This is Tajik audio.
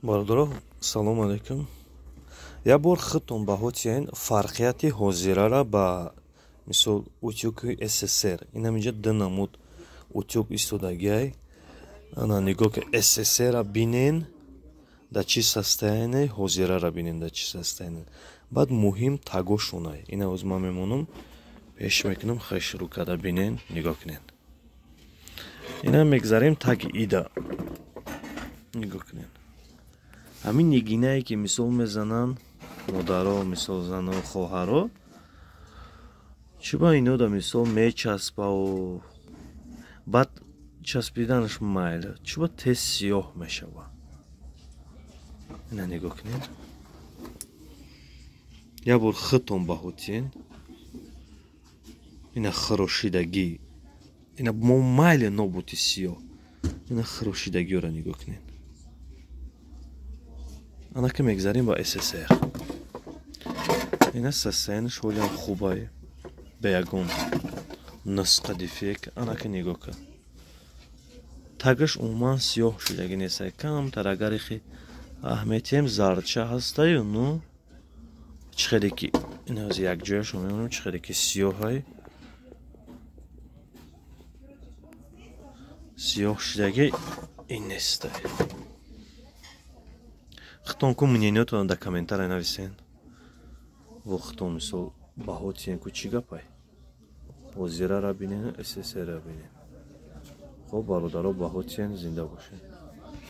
Бародаро, салом алейкум. Я бор хитон ба ҳотияин фарқияти ҳозирара ба мисол утюги СССР. Инамиҷа ду намуд утюг истодагиай. Ана нигоҳ ки СССР-ра бинен да чӣ состояние, ҳозирара бинен да чӣ состояние. Баъд муҳим тагошунай. Ина оз ман мемонам, пеш мекунам, хеш рӯ карда бинен, нигоҳ кунед. Ина мегзарем таги ида. Нигоҳ кунед. Ҳамин нигинае ки мисол мезананд модаро, мисол зану хоҳаро, чӣ ба ино да мисол мечаспаву баъд часпиданаш майла, чӣ ба тез сиёҳ мешава. Ина нигоҳ кунед. Я бор хитон ба ҳотиен. Ина хирошидагӣ. Ина мо майли нобути сиёҳ. Ина хирошидагиёра нигоҳ кунед. Ана ки мегзарем ба СССР. Ина состоянияш ҳолиам хубае. Ба ягон нусқа дефект. Ана ки нигоҳ кун. Тагаш умуман сиёҳ шудагӣ нестае. Камтар агар ихи аҳметием зардча ҳастаю, ну чӣ хеле ки ина аз якҷояшо мемонам, чӣ хеле ки сиёҳае. Сиёҳ шудагӣ ин нестае. Хитон ку мнениётон дар комментария нависен. Во хитон мисол ба ҳотиен ку чӣ гапай? Ҳозирара бинен, СССР-ра бинен. Хоб бародаро, ба ҳотиен зинда бошед.